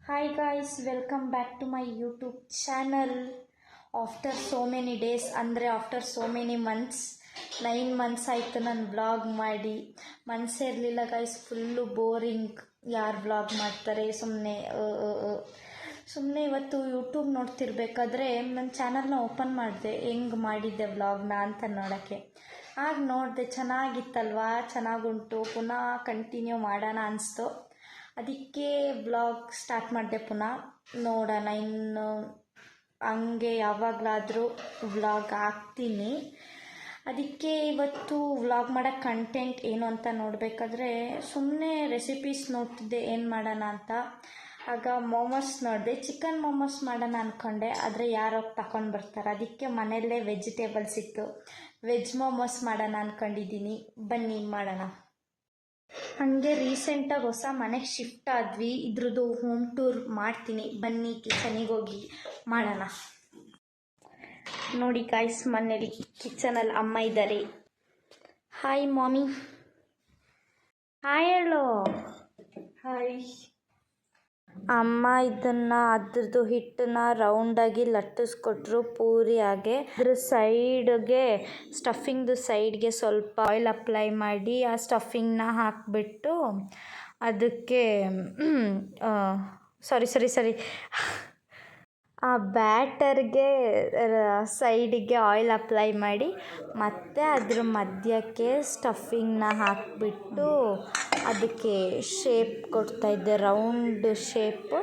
Hi guys, welcome back to my YouTube channel. After so many days, ಅಂದರೆ after so many months, 9 months ಆಯಿತು ನಾನು vlog ಮಾಡಿ. ಮನಸ್ಸೇ ಇರಲಿಲ್ಲ ಗೈಸ್, ಫುಲ್ಲು ಬೋರಿಂಗ್. ಯಾರು ವ್ಲಾಗ್ ಮಾಡ್ತಾರೆ, ಸುಮ್ಮನೆ ಇವತ್ತು ಯೂಟ್ಯೂಬ್ ನೋಡ್ತಿರ್ಬೇಕಾದ್ರೆ ನನ್ನ ಚಾನಲ್ನ ಓಪನ್ ಮಾಡಿದೆ, ಹೆಂಗೆ ಮಾಡಿದ್ದೆ ವ್ಲಾಗ್ನ ಅಂತ ನೋಡೋಕ್ಕೆ. ಆಗ ನೋಡಿದೆ, ಚೆನ್ನಾಗಿತ್ತಲ್ವಾ, ಚೆನ್ನಾಗುಂಟು, ಪುನಃ ಕಂಟಿನ್ಯೂ ಮಾಡೋಣ ಅನಿಸ್ತು. ಅದಕ್ಕೆ ವ್ಲಾಗ್ ಸ್ಟಾರ್ಟ್ ಮಾಡಿದೆ ಪುನಃ. ನೋಡೋಣ ಇನ್ನು ಹಂಗೆ ಯಾವಾಗಲಾದರೂ ವ್ಲಾಗ್ ಹಾಕ್ತೀನಿ. ಅದಕ್ಕೆ ಇವತ್ತು ವ್ಲಾಗ್ ಮಾಡೋ ಕಂಟೆಂಟ್ ಏನು ಅಂತ ನೋಡಬೇಕಾದ್ರೆ ಸುಮ್ಮನೆ ರೆಸಿಪೀಸ್ ನೋಡ್ತಿದ್ದೆ ಏನು ಮಾಡೋಣ ಅಂತ. ಆಗ ಮೋಮೋಸ್ ನೋಡಿದೆ, ಚಿಕನ್ ಮೋಮೋಸ್ ಮಾಡೋಣ ಅಂದ್ಕೊಂಡೆ, ಆದರೆ ಯಾರೋ ತಗೊಂಡು ಬರ್ತಾರೆ. ಅದಕ್ಕೆ ಮನೆಯಲ್ಲೇ ವೆಜಿಟೇಬಲ್ಸ್ ಇತ್ತು, ವೆಜ್ ಮೋಮೋಸ್ ಮಾಡೋಣ ಅಂದ್ಕೊಂಡಿದ್ದೀನಿ. ಬನ್ನಿ ಮಾಡೋಣ. ಹಾಗೆ ರೀಸೆಂಟಾಗಿ ಹೊಸ ಮನೆಗೆ ಶಿಫ್ಟ್ ಆದ್ವಿ, ಇದ್ರದ್ದು ಹೋಮ್ ಟೂರ್ ಮಾಡ್ತೀನಿ. ಬನ್ನಿ ಕಿಚನಿಗೆ ಹೋಗಿ ಮಾಡೋಣ. ನೋಡಿ ಗಾಯ್ಸ್, ಮನೇಲಿ ಕಿಚನಲ್ಲಿ ಅಮ್ಮ ಇದ್ದಾರೆ. ಹಾಯ್ ಮಾಮಿ. ಹಾಯ್ ಹೇಳು. ಹಾಯ್. ಅಮ್ಮ ಅದ್ರದ್ದು ಹಿಟ್ಟನ್ನ ರೌಂಡಾಗಿ ಲಟ್ಟಿಸ್ಕೊಟ್ರು ಪೂರಿ ಹಾಗೆ. ಅದ್ರ ಸೈಡ್ಗೆ ಸ್ಟಫಿಂಗ್ದು ಸೈಡ್ಗೆ ಸ್ವಲ್ಪ ಆಯಿಲ್ ಅಪ್ಲೈ ಮಾಡಿ ಆ ಸ್ಟಫಿಂಗ್ನ ಹಾಕಿಬಿಟ್ಟು ಅದಕ್ಕೆ ಸಾರಿ ಆ ಬ್ಯಾಟರ್ಗೆ ಸೈಡಿಗೆ ಆಯಿಲ್ ಅಪ್ಲೈ ಮಾಡಿ ಮತ್ತು ಅದ್ರ ಮಧ್ಯಕ್ಕೆ ಸ್ಟಫಿಂಗ್ನ ಹಾಕಿಬಿಟ್ಟು ಅದಕ್ಕೆ ಶೇಪ್ ಕೊಡ್ತಾಯಿದ್ದೆ, ರೌಂಡ್ ಶೇಪು.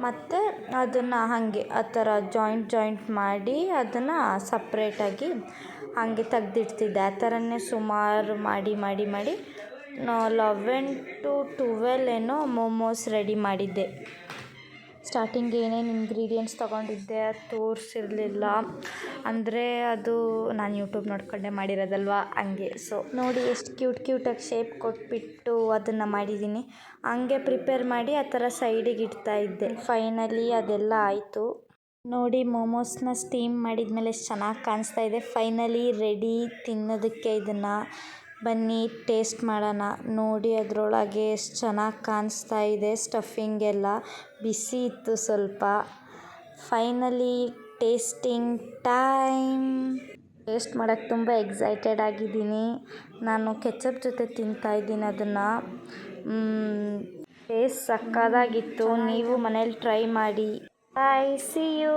ಮತ್ತು ಅದನ್ನು ಹಾಗೆ ಆ ಥರ ಜಾಯಿಂಟ್ ಮಾಡಿ ಅದನ್ನು ಸಪ್ರೇಟಾಗಿ ಹಾಗೆ ತೆಗ್ದಿಡ್ತಿದ್ದೆ. ಆ ಥರನೇ ಸುಮಾರು ಮಾಡಿ 11 to 12 ಏನೋ ಮೋಮೋಸ್ ರೆಡಿ ಮಾಡಿದ್ದೆ. ಸ್ಟಾರ್ಟಿಂಗ್ ಏನೇನು ಇಂಗ್ರೀಡಿಯೆಂಟ್ಸ್ ತೊಗೊಂಡಿದ್ದೆ ಅದು ತೋರಿಸಿರಲಿಲ್ಲ, ಅಂದರೆ ಅದು ನಾನು ಯೂಟ್ಯೂಬ್ ನೋಡ್ಕೊಂಡೆ ಮಾಡಿರೋದಲ್ವ, ಹಂಗೆ. ಸೊ ನೋಡಿ ಎಷ್ಟು ಕ್ಯೂಟಾಗಿ ಶೇಪ್ ಕೊಟ್ಬಿಟ್ಟು ಅದನ್ನು ಮಾಡಿದ್ದೀನಿ. ಹಂಗೆ ಪ್ರಿಪೇರ್ ಮಾಡಿ ಆ ಥರ ಸೈಡಿಗೆ ಇಡ್ತಾಯಿದ್ದೆ. ಫೈನಲಿ ಅದೆಲ್ಲ ಆಯಿತು. ನೋಡಿ ಮೋಮೋಸ್ನ ಸ್ಟೀಮ್ ಮಾಡಿದ್ಮೇಲೆ ಎಷ್ಟು ಚೆನ್ನಾಗಿ ಕಾಣಿಸ್ತಾ ಇದೆ. ಫೈನಲಿ ರೆಡಿ ತಿನ್ನೋದಕ್ಕೆ. ಇದನ್ನು ಬನ್ನಿ ಟೇಸ್ಟ್ ಮಾಡೋಣ. ನೋಡಿ ಅದರೊಳಗೆ ಎಷ್ಟು ಚೆನ್ನಾಗಿ ಕಾಣಿಸ್ತಾ ಇದೆ. ಸ್ಟಫಿಂಗ್ ಎಲ್ಲ ಬಿಸಿ ಇತ್ತು ಸ್ವಲ್ಪ. Finally tasting time. ಟೇಸ್ಟ್ ಮಾಡೋಕ್ಕೆ ತುಂಬ ಎಕ್ಸೈಟೆಡ್ ಆಗಿದ್ದೀನಿ. ನಾನು ಕೆಚಪ್ ಜೊತೆ ತಿಂತಾಯಿದ್ದೀನಿ ಅದನ್ನು. ಟೇಸ್ಟ್ ಸಕ್ಕತ್ತಾಗಿತ್ತು. ನೀವು ಮನೇಲಿ ಟ್ರೈ ಮಾಡಿ. ಬಾಯ್, ಸಿ ಯು.